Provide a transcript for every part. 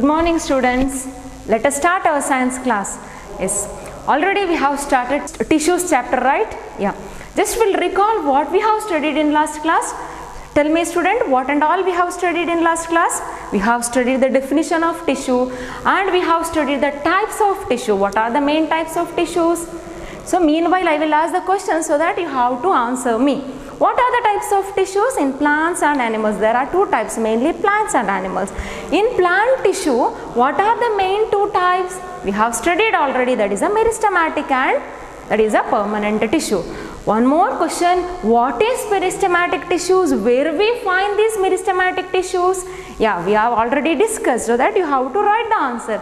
morning students. Let us start our science class. Yes, already we have started tissues chapter, right? Yeah. Just will recall what we have studied in last class. Tell me student, what and all we have studied in last class? We have studied the definition of tissue and we have studied the types of tissue. What are the main types of tissues? So meanwhile I will ask the question so that you have to answer me. What are the types of tissues in plants and animals? There are two types, mainly plants and animals. In plant tissue, what are the main two types? We have studied already, that is a meristematic and that is a permanent tissue. One more question, what is meristematic tissues? Where we find these meristematic tissues? Yeah, we have already discussed, so that you have to write the answer.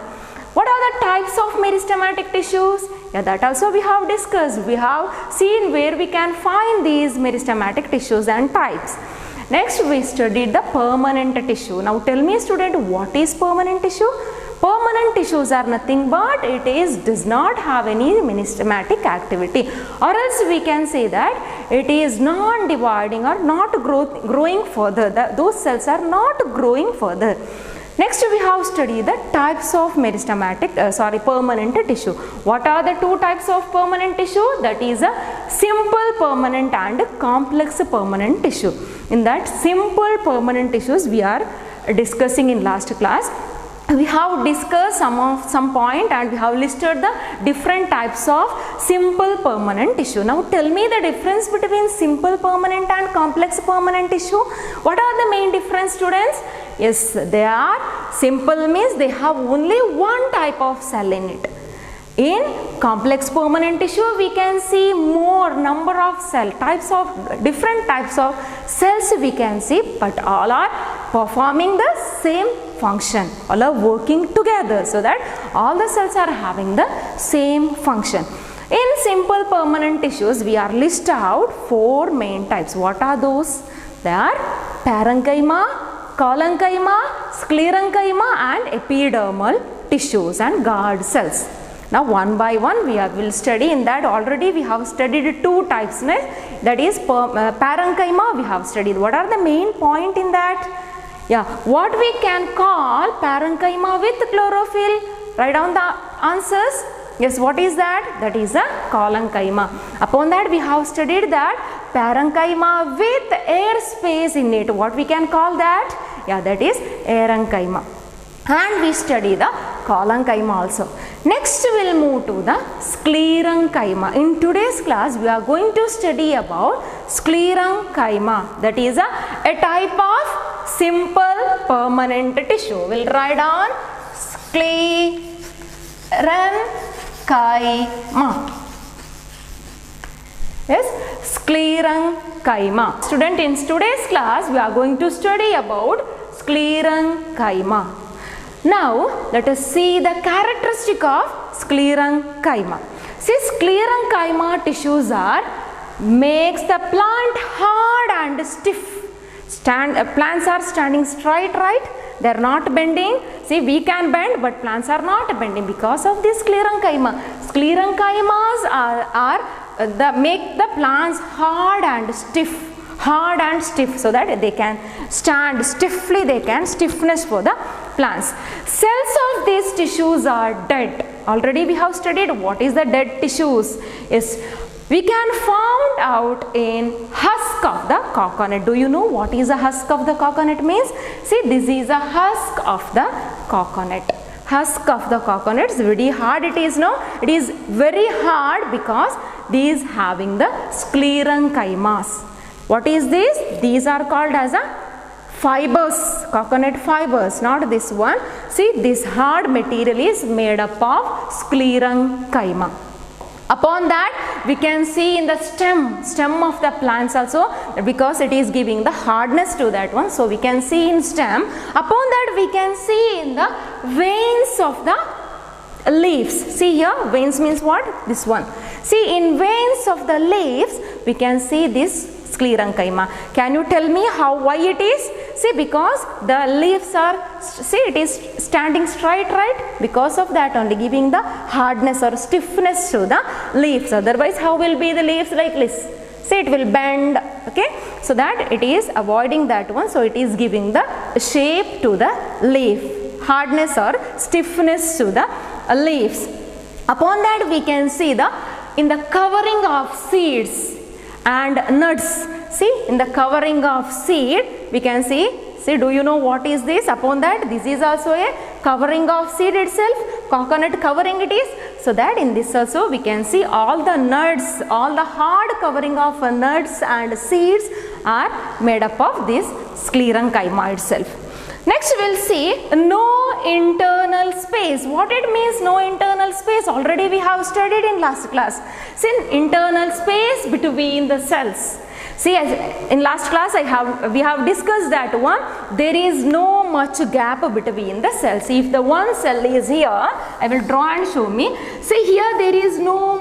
What are the types of meristematic tissues? Yeah, that also we have discussed. We have seen where we can find these meristematic tissues and types. Next we studied the permanent tissue. Now tell me student, what is permanent tissue? Permanent tissues are nothing but does not have any meristematic activity, or else we can say that it is non-dividing or not growing further. Those cells are not growing further. Next we have studied the types of permanent tissue. What are the two types of permanent tissue? That is a simple permanent and complex permanent tissue. In that simple permanent tissues we are discussing in last class. We have discussed some point and we have listed the different types of simple permanent tissue. Now tell me the difference between simple permanent and complex permanent tissue. What are the main difference students? Yes, they are simple means they have only one type of cell in it. In complex permanent tissue we can see more number of different types of cells we can see, but all are performing the same function, all are working together, so that all the cells are having the same function. In simple permanent tissues we are list out four main types. What are those? They are parenchyma, collenchyma, sclerenchyma and epidermal tissues and guard cells. Now one by one we will study. In that already we have studied two types, that is parenchyma we have studied. What are the main point in that? Yeah, what we can call parenchyma with chlorophyll? Write down the answers. Yes, what is that? That is a collenchyma. Upon that we have studied that parenchyma with air space in it. What we can call that? Yeah, that is aerenchyma. And we study the collenchyma also. Next we will move to the sclerenchyma. In today's class we are going to study about sclerenchyma. That is a type of simple permanent tissue. We will write on sclerenchyma. Yes, sclerenchyma. Student, in today's class we are going to study about sclerenchyma. Now let us see the characteristic of sclerenchyma. See, sclerenchyma tissues makes the plant hard and stiff. Plants are standing straight, right? They are not bending. See, we can bend, but plants are not bending because of this sclerenchyma. Sclerenchymas make the plants hard and stiff, so that they can stand stiffly, they can stiffness for the plants. Cells of these tissues are dead. Already we have studied what is the dead tissues. Yes, we can found out in husk of the coconut. Do you know what is a husk of the coconut means? See, this is a husk of the coconut. Husk of the coconut is very hard. It is very hard because these having the sclerenchymas. What is this? These are called as a fibers, coconut fibers, not this one. See, this hard material is made up of sclerenchyma. Upon that we can see in the stem of the plants also, because it is giving the hardness to that one. So we can see in stem. Upon that we can see in the veins of the leaves. See here, veins means what? This one. See, in veins of the leaves we can see this sclerenchyma. Can you tell me why it is? See, because the leaves it is standing straight, right? Because of that only, giving the hardness or stiffness to the leaves. Otherwise how will be the leaves like this? See, it will bend, okay? So that it is avoiding that one. So it is giving the shape to the leaf. hardness or stiffness to the leaves. Upon that we can see in the covering of seeds and nuts. See, in the covering of seed we can see, do you know what is this? Upon that, this is also a covering of seed itself, coconut covering it is. So that in this also we can see all the nuts, all the hard covering of nuts and seeds are made up of this sclerenchyma itself. Next we will see no internal space. What it means, no internal space? Already we have studied in last class. See, internal space between the cells. See, in last class we have discussed that one. There is no much gap between the cells. If the one cell is here, I will draw and show me. See, here there is no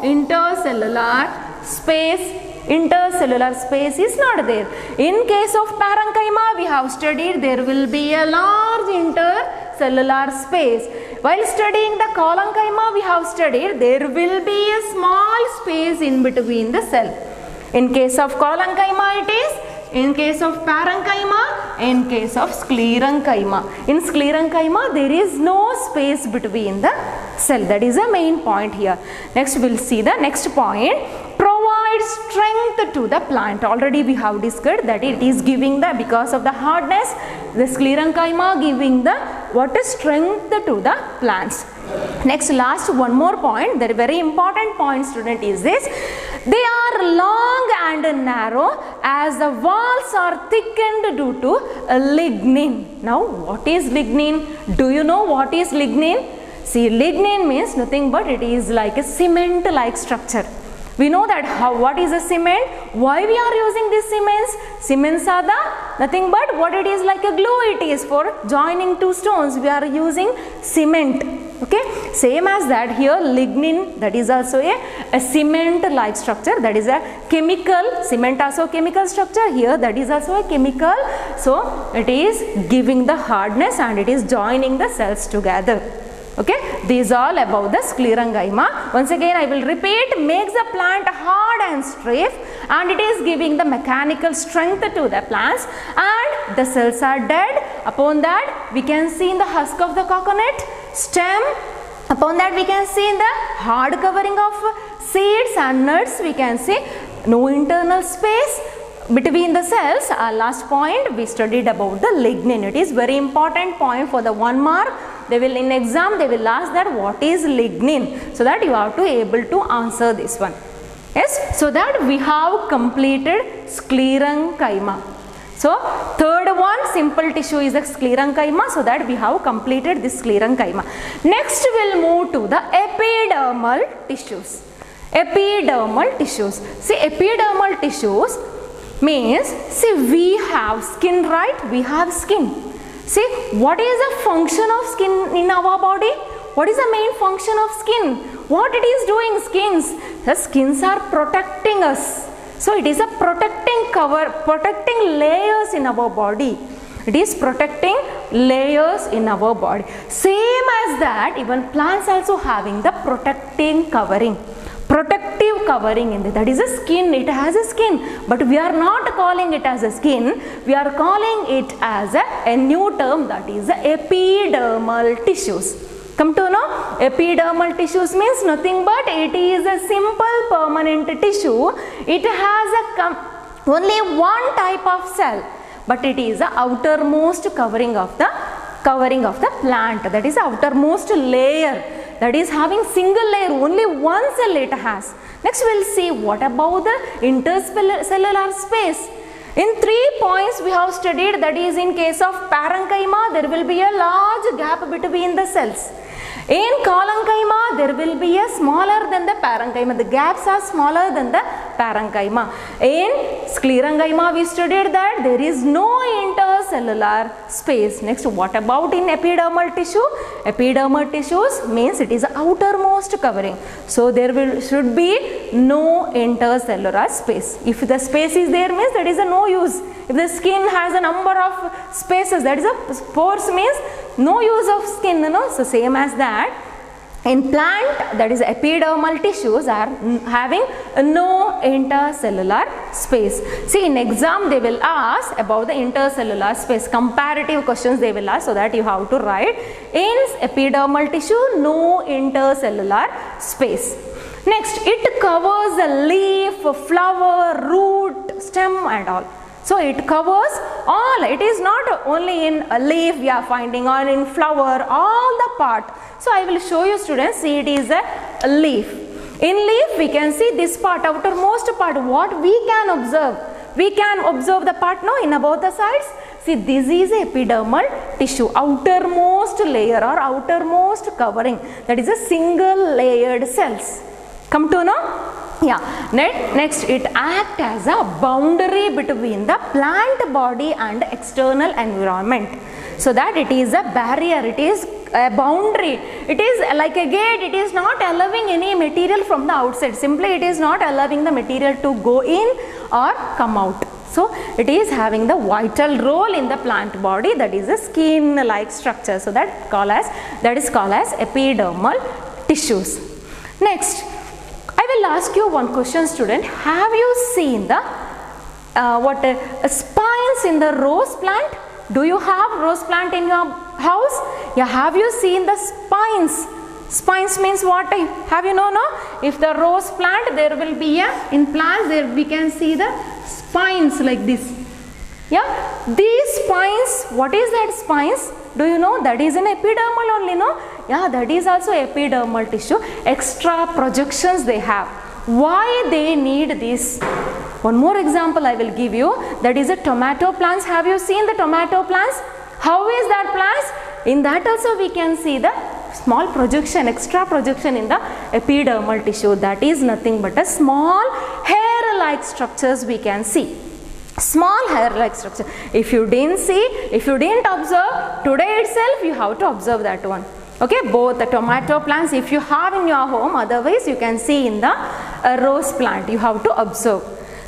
intercellular space. Intercellular space is not there. In case of parenchyma, we have studied there will be a large intercellular space. While studying the collenchyma, we have studied there will be a small space in between the cell. In case of collenchyma it is, in case of parenchyma, in case of sclerenchyma. In sclerenchyma there is no space between the cell. That is the main point here. Next we will see the next point. Provides strength to the plant. Already we have discussed that it is giving the, because of the hardness, the sclerenchyma giving the what is strength to the plants. Next, last one more point, the very important point, student, is this. They are long and narrow as the walls are thickened due to lignin. Now what is lignin? Do you know what is lignin? See, lignin means nothing but it is like a cement like structure. We know that what is a cement? Why we are using these cements? Cements are nothing but what it is, like a glue it is for joining two stones. We are using cement. Okay, same as that here lignin, that is also a cement like structure, that is a chemical. Cement also chemical structure, here that is also a chemical. So it is giving the hardness and it is joining the cells together. Okay, these all about the sclerenchyma. Once again I will repeat, makes the plant hard and stiff and it is giving the mechanical strength to the plants, and the cells are dead. Upon that we can see in the husk of the coconut, stem. Upon that we can see in the hard covering of seeds and nuts, we can see no internal space between the cells. Our last point we studied about the lignin. It is very important point for the 1 mark. They will, in exam they will ask that what is lignin, so that you have to able to answer this one. Yes, so that we have completed sclerenchyma. So third one, simple tissue is the sclerenchyma, so that we have completed this sclerenchyma. Next we will move to the epidermal tissues. Epidermal tissues. See, epidermal tissues means, see, we have skin, right? We have skin. See, what is the function of skin in our body? What is the main function of skin? What it is doing? Skins. The skins are protecting us. So it is a protecting cover, protecting layers in our body. It is protecting layers in our body. Same as that, even plants also having the protecting covering. Protective covering in that is a skin. It has a skin, but we are not calling it as a skin, we are calling it as a new term, that is the epidermal tissues. Come to know, epidermal tissues means nothing but it is a simple permanent tissue. It has only one type of cell, but it is the outermost covering of the plant, that is the outermost layer. That is having single layer, only one cell it has. Next we will see what about the intercellular space. In 3 points we have studied, that is in case of parenchyma there will be a large gap between the cells. In collenchyma there will be a smaller than the parenchyma, the gaps are smaller than the parenchyma. In sclerenchyma we studied that there is no intercellular space. Next, what about in epidermal tissue? Epidermal tissues means it is the outermost covering, so there should be no intercellular space. If the space is there means that is a no use. If the skin has a number of spaces, that is a pores means no use of skin, So same as that, In plant, that is epidermal tissues are having no intercellular space. See, in exam they will ask about the intercellular space. Comparative questions they will ask, so that you have to write in epidermal tissue no intercellular space. Next, it covers the leaf, flower, root, stem and all. So it covers all. It is not only in a leaf we are finding, or in flower, all the part. So I will show you students. See, it is a leaf. In leaf we can see this part, outermost part. What we can observe? We can observe the part now in about the sides. See, this is epidermal tissue, outermost layer or outermost covering. That is a single layered cells. Come to know? Yeah. Next, it acts as a boundary between the plant body and external environment. So that it is a barrier, it is a boundary, it is like a gate. It is not allowing any material from the outside. Simply it is not allowing the material to go in or come out. So it is having the vital role in the plant body, that is a skin like structure. So that is called as epidermal tissues. Next, I will ask you one question, student. Have you seen the spines in the rose plant? Do you have rose plant in your house? Yeah, have you seen the spines? Spines means what? Have you know? If the rose plant, there will be in plants there we can see the spines like this. Yeah, these spines, what is that spines? Do you know? That is an epidermal only, no? Yeah, that is also epidermal tissue. Extra projections they have. Why they need this? One more example I will give you. That is a tomato plants. Have you seen the tomato plants? How is that plants? In that also we can see the small projection, extra projection in the epidermal tissue. That is nothing but a small hair-like structures we can see. Small hair-like structure. If you didn't see, if you didn't observe, today itself you have to observe that one. Okay, both the tomato plants if you have in your home, otherwise you can see in the rose plant. You have to observe.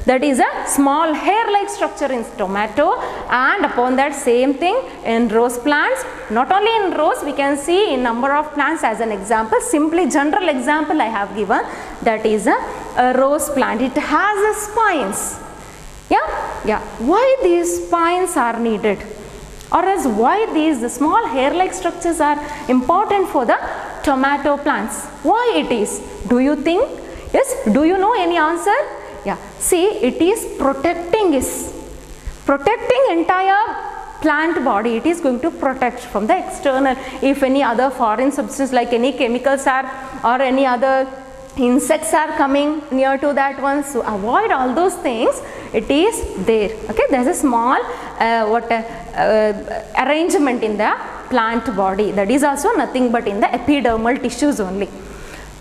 That is a small hair-like structure in tomato, and upon that same thing in rose plants. Not only in rose, we can see in number of plants as an example. Simply general example I have given. That is a rose plant. It has a spines. Yeah. Why these spines are needed? Or else why these small hair-like structures are important for the tomato plants? Why it is? Do you think? Yes? Do you know any answer? Yeah. See, it is protecting entire plant body. It is going to protect from the external. If any other foreign substance like any chemicals are or any other insects are coming near to that one, so avoid all those things. It is there. Okay, there is a small arrangement in the plant body. That is also nothing but in the epidermal tissues only.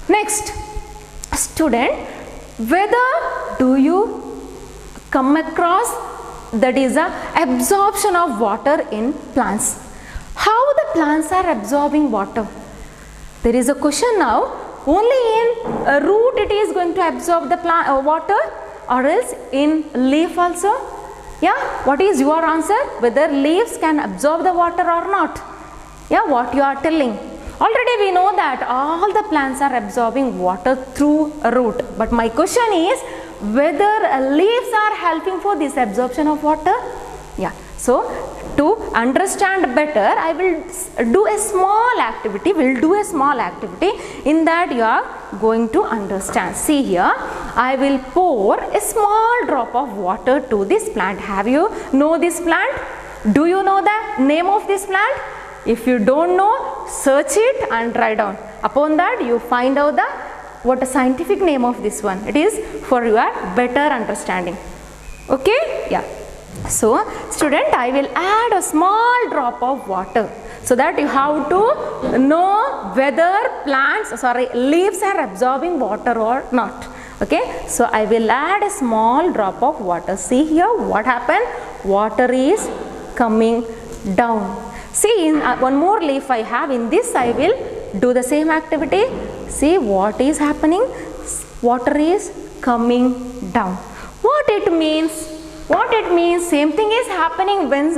Next, student, whether do you come across that is a absorption of water in plants? How the plants are absorbing water? There is a question now. Only in a root it is going to absorb the plant water, or else in leaf also? Yeah, what is your answer? Whether leaves can absorb the water or not? Yeah, what you are telling? Already we know that all the plants are absorbing water through a root. But my question is whether leaves are helping for this absorption of water? Yeah. So to understand better, I will do a small activity. We'll do a small activity. In that you are going to understand. See here, I will pour a small drop of water to this plant. Have you know this plant? Do you know the name of this plant? If you don't know, search it and write down. Upon that you find out what the scientific name of this one. It is for your better understanding. Okay? Yeah. So, student, I will add a small drop of water so that you have to know whether leaves are absorbing water or not. Okay. So, I will add a small drop of water. See here what happened? Water is coming down. See, in one more leaf I have. In this I will do the same activity. See what is happening? Water is coming down. What it means? What it means? Same thing is happening when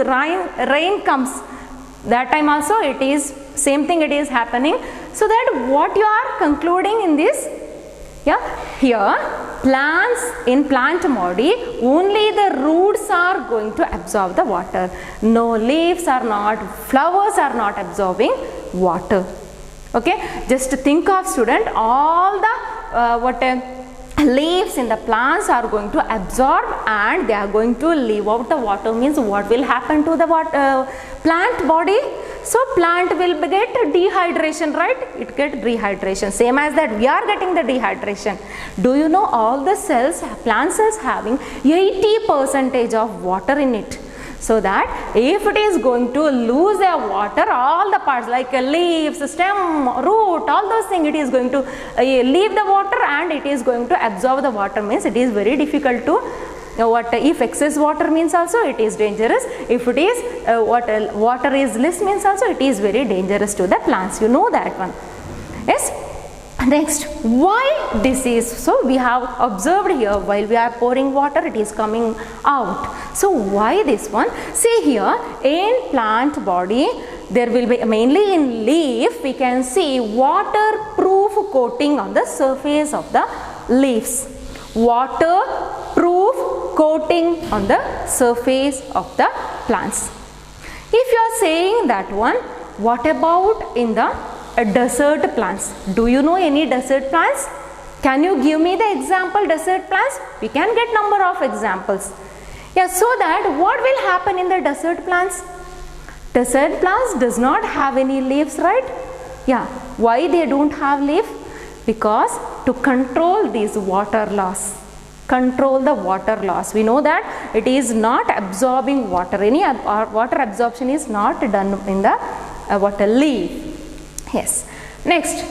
rain comes. That time also it is same thing it is happening. So that what you are concluding in this? Yeah, here plants, in plant body only the roots are going to absorb the water. No, leaves are not, flowers are not absorbing water. Okay, just think of student, all the leaves in the plants are going to absorb and they are going to leave out the water. Means what will happen to the plant body? So plant will get dehydration, right? It get dehydration. Same as that we are getting the dehydration. Do you know all the cells, plant cells having 80% of water in it. So that if it is going to lose their water, all the parts like leaves, stem, root, all those things, it is going to leave the water and it is going to absorb the water. Means it is very difficult to if excess water means also it is dangerous. If it is water is less means also it is very dangerous to the plants. You know that one. Yes. Next, why disease? So we have observed here while we are pouring water, it is coming out. So why this one? See here, in plant body there will be, mainly in leaf we can see waterproof coating on the surface of the leaves. Waterproof coating on the surface of the plants. If you are saying that one, what about in the desert plants? Do you know any desert plants? Can you give me the example desert plants? We can get number of examples. Yeah, so that what will happen in the desert plants? Desert plants does not have any leaves, right? Yeah, why they don't have leaf? Because to control this water loss. Control the water loss. We know that it is not absorbing water. Any water absorption is not done in the water leaf. Yes. Next.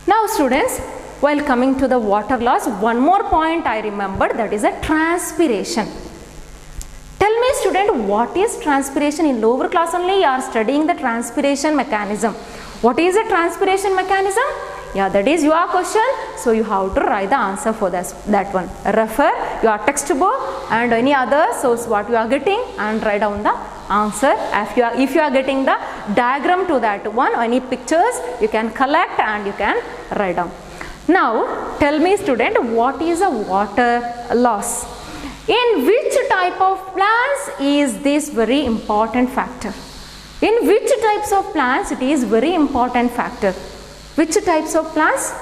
Now students, while coming to the water loss, one more point I remembered, that is a transpiration. Tell me student, what is transpiration? In lower class only you are studying the transpiration mechanism. What is a transpiration mechanism? Yeah, that is your question. So you have to write the answer for that one. Refer your textbook and any other source what you are getting and write down the answer. If you are getting the diagram to that one, any pictures you can collect and you can write down. Now tell me student, what is a water loss? In which type of plants is this very important factor? In which types of plants it is very important factor? Which types of plants?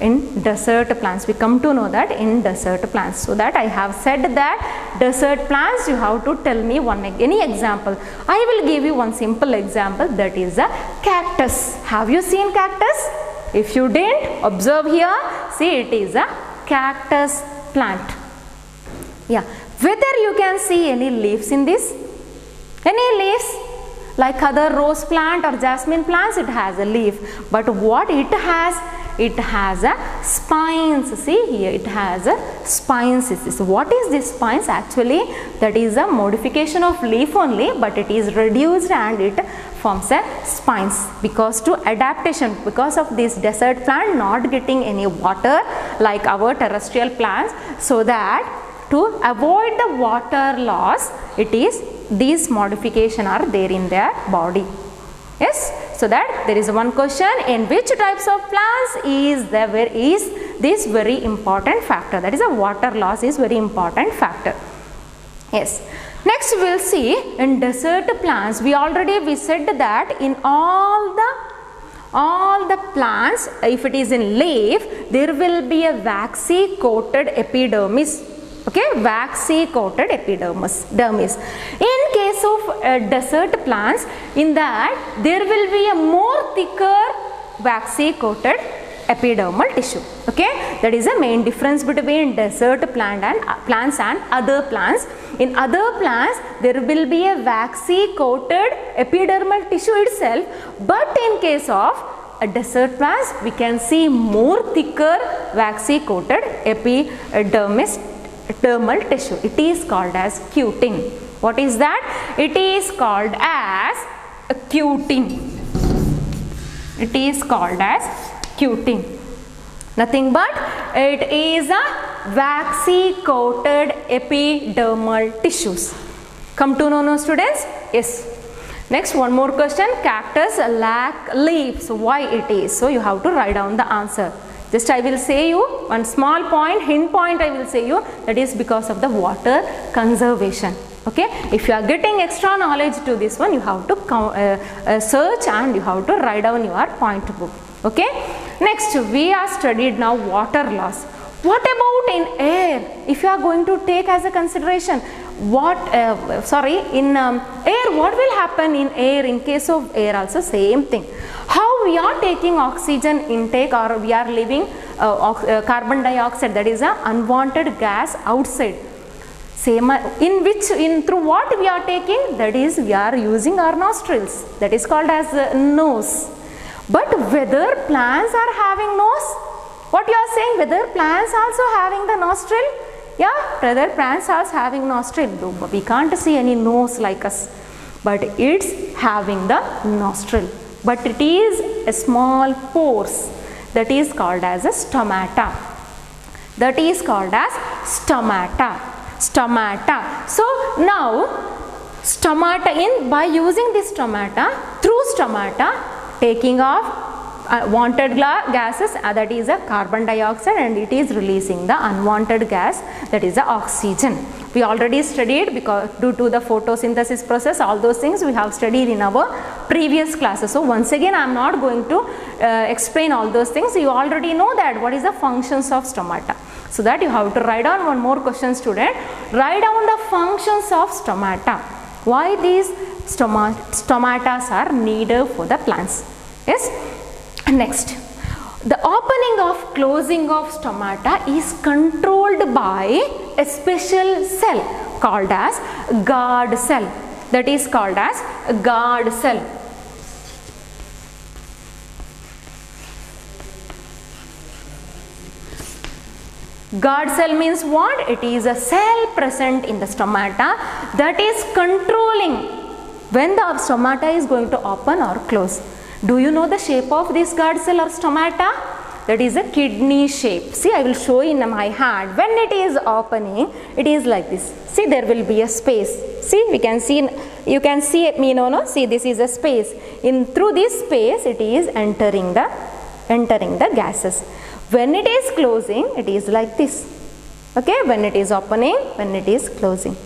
In desert plants. We come to know that in desert plants. So that I have said that desert plants you have to tell me any example. I will give you one simple example, that is a cactus. Have you seen cactus? If you didn't, observe here. See, it is a cactus plant. Yeah. Whether you can see any leaves in this? Any leaves? Like other rose plant or jasmine plants, it has a leaf. But what it has? It has a spines. See here, it has a spines. What is this spines? Actually, that is a modification of leaf only, but it is reduced and it forms a spines because to adaptation, because of this desert plant not getting any water like our terrestrial plants, so that to avoid the water loss, it is these modifications are there in their body. Yes, so that there is one question, in which types of plants is this very important factor, that is a water loss is very important factor. Yes. Next we will see in desert plants, we said that in all the plants, if it is in leaf, there will be a waxy coated epidermis. Okay, waxy coated epidermis. In case of desert plants, in that there will be a more thicker waxy coated epidermal tissue. Okay, that is the main difference between desert plants and other plants. In other plants, there will be a waxy coated epidermal tissue itself, but in case of desert plants, we can see more thicker waxy coated dermal tissue. It is called as cutin. What is that? It is called as cutin. It is called as cutin. Nothing but it is a waxy coated epidermal tissues. Come to know, students? Yes. Next, one more question. Cactus lack leaves. Why it is? So you have to write down the answer. Just I will say you one small point, hint point I will say you, that is because of the water conservation. Okay, if you are getting extra knowledge to this one, you have to search and you have to write down your point book. Okay, next we are studied now water loss. What about in air? If you are going to take as a consideration, what in air, what will happen in air? In case of air also same thing. How we are taking oxygen intake, or we are leaving carbon dioxide, that is a unwanted gas outside. Same through what we are taking, that is we are using our nostrils, that is called as nose. But whether plants are having nose? What you are saying, whether plants also having the nostril? Yeah, whether plants are having nostril. We can't see any nose like us, but it's having the nostril. But it is a small pores, that is called as a stomata. That is called as stomata. Stomata. So now stomata, by using this stomata, through stomata, taking off wanted gases, that is a carbon dioxide, and it is releasing the unwanted gas, that is the oxygen. We already studied, because due to the photosynthesis process, all those things we have studied in our previous classes. So once again I am not going to explain all those things. You already know that what is the functions of stomata. So that you have to write down one more question, student. Write down the functions of stomata. Why these stomatas are needed for the plants. Yes. Next, the opening of closing of stomata is controlled by a special cell called as guard cell. That is called as guard cell. Guard cell means what? It is a cell present in the stomata that is controlling when the stomata is going to open or close. Do you know the shape of this guard cell or stomata? That is a kidney shape. See, I will show in my hand. When it is opening, it is like this. See, there will be a space. See, we can see, you can see it, see, this is a space. Through this space, it is entering the gases. When it is closing, it is like this. Okay, when it is opening, when it is closing.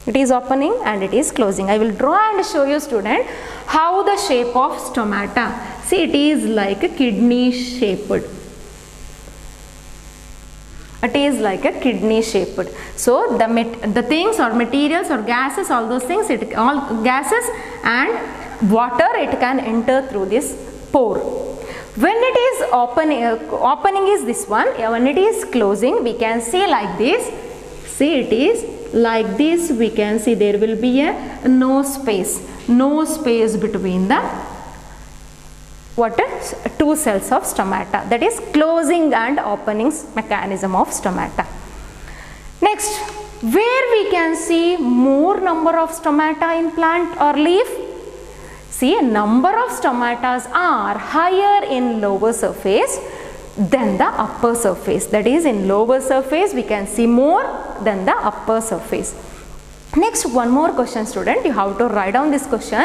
It is opening and it is closing. I will draw and show you, student, how the shape of stomata. See, it is like a kidney shaped. It is like a kidney shaped. So the things or materials or gases, all those things, all gases and water, it can enter through this pore. When it is opening is this one. When it is closing, we can see like this. See, it is like this. We can see there will be a no space between the two cells of stomata. That is closing and opening mechanism of stomata. Next, where we can see more number of stomata in plant or leaf? See, a number of stomatas are higher in lower surface than the upper surface. That is, in lower surface we can see more than the upper surface. Next, one more question, student. You have to write down this question.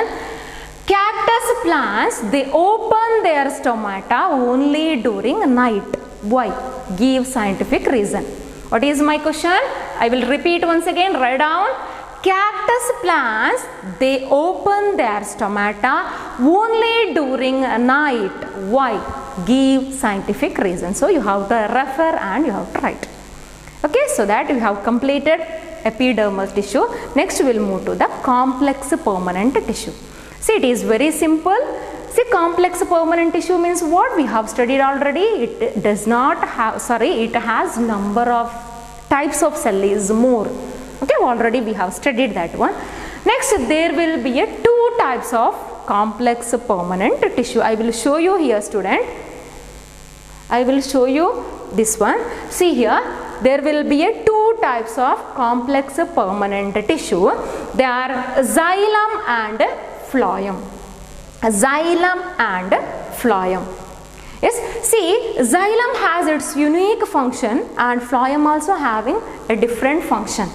Cactus plants, they open their stomata only during night. Why? Give scientific reason. What is my question? I will repeat once again. Write down. Cactus plants, they open their stomata only during night. Why? Give scientific reason. So you have to refer and you have to write. Okay, so that we have completed epidermal tissue. Next we will move to the complex permanent tissue. See, it is very simple. See, complex permanent tissue means what? We have studied already. It does not have, it has number of types of cell is more. Okay, already we have studied that one. Next, there will be two types of complex permanent tissue. I will show you here, student. I will show you this one. See here, there will be two types of complex permanent tissue. They are xylem and phloem. Xylem and phloem. Yes, see, xylem has its unique function and phloem also having a different function.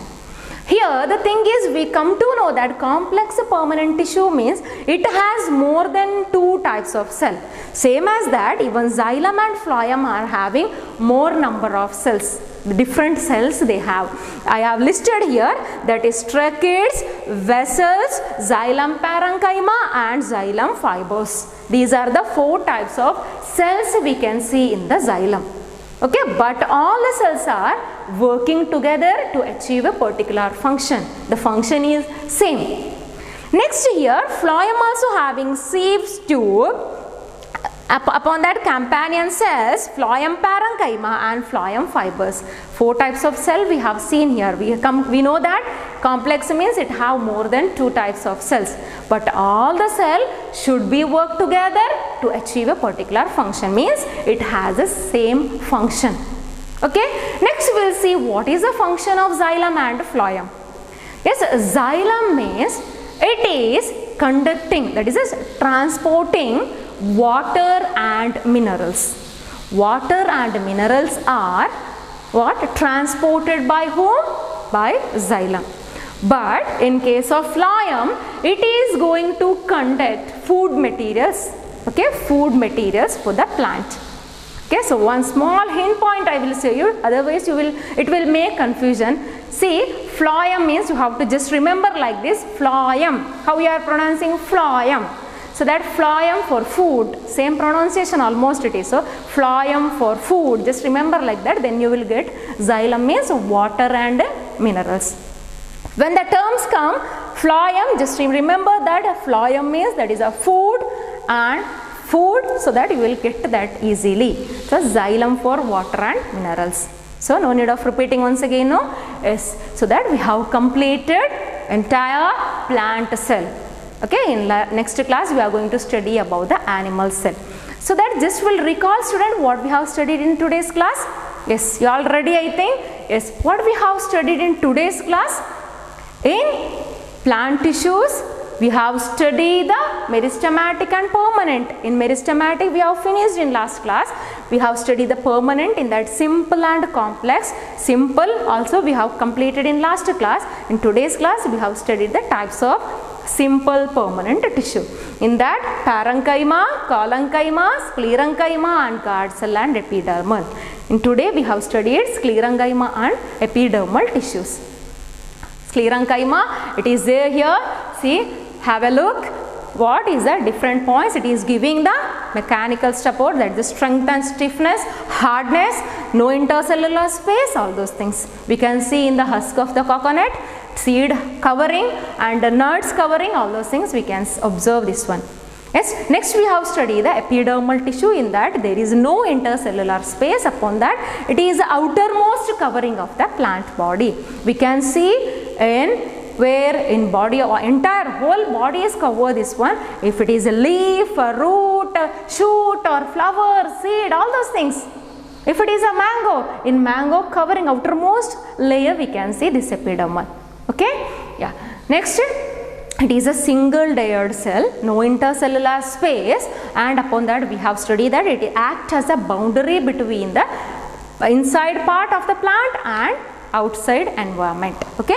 Here the thing is, we come to know that complex permanent tissue means it has more than 2 types of cell. Same as that, even xylem and phloem are having more number of cells. The different cells they have. I have listed here, that is tracheids, vessels, xylem parenchyma and xylem fibers. These are the 4 types of cells we can see in the xylem. Okay, but all the cells are working together to achieve a particular function. The function is same. Next here, phloem also having sieves tube. Upon that, companion cells, phloem parenchyma and phloem fibers. 4 types of cell we have seen here. We know that complex means it have more than 2 types of cells. But all the cell should be work together to achieve a particular function. Means it has the same function. Okay. Next we will see what is the function of xylem and phloem. Yes, xylem means it is conducting, that is transporting water and minerals. Water and minerals are what? Transported by whom? By xylem. But in case of phloem, it is going to conduct food materials. Okay, food materials for the plant. Okay, so one small hint point I will show you, otherwise it will make confusion. See, phloem means you have to just remember like this, phloem. How you are pronouncing phloem? So that phloem for food, same pronunciation almost it is. So phloem for food, just remember like that, then you will get xylem means water and minerals. When the terms come, phloem, just remember that phloem means that is a food and food, so that you will get that easily. So xylem for water and minerals. So no need of repeating once again, no? Yes. So that we have completed entire plant cell. Okay, in next class we are going to study about the animal cell. So that just will recall student what we have studied in today's class. Yes, you all ready I think? Yes, what we have studied in today's class? In plant tissues, we have studied the meristematic and permanent. In meristematic we have finished in last class. We have studied the permanent in that simple and complex. Simple also we have completed in last class. In today's class we have studied the types of simple permanent tissue. In that parenchyma, collenchyma, sclerenchyma and guard cell and epidermal. In today we have studied sclerenchyma and epidermal tissues. Sclerenchyma, it is there here. See, have a look. What is the different points? It is giving the mechanical support, that is the strength and stiffness, hardness, no intercellular space, all those things. We can see in the husk of the coconut, seed covering and the nuts covering, all those things we can observe this one. Yes, next we have studied the epidermal tissue. In that there is no intercellular space. Upon that it is the outermost covering of the plant body. We can see where in body or entire whole body is covered this one. If it is a leaf, a root, a shoot or flower, seed, all those things. If it is a mango, in mango covering outermost layer we can see this epidermal. Okay, yeah. Next, it is a single layered cell, no intercellular space, and upon that we have studied that it acts as a boundary between the inside part of the plant and outside environment. Okay,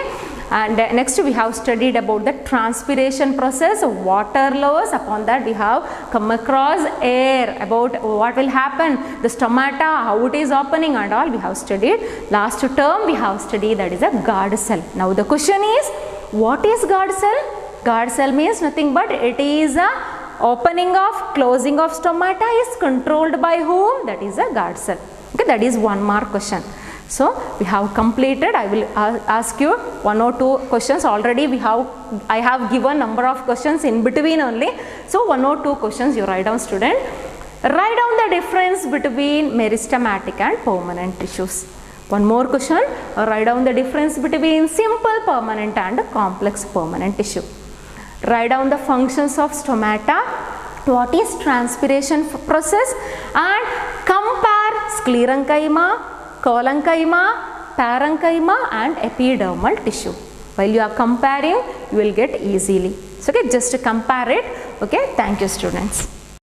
and next we have studied about the transpiration process, water loss. Upon that we have come across air, about what will happen, the stomata, how it is opening and all we have studied. Last term we have studied, that is a guard cell. Now the question is, what is guard cell? Guard cell means nothing but it is a opening of, closing of stomata is controlled by whom? That is a guard cell. Okay, that is 1 mark question. So we have completed. I will ask you 1 or 2 questions. Already I have given number of questions in between only. So 1 or 2 questions you write down, student. Write down the difference between meristematic and permanent tissues. 1 more question. Write down the difference between simple permanent and complex permanent tissue. Write down the functions of stomata, what is transpiration process, and compare sclerenchyma, collenchyma, parenchyma and epidermal tissue. While you are comparing, you will get easily. So okay, just compare it. Okay, thank you students.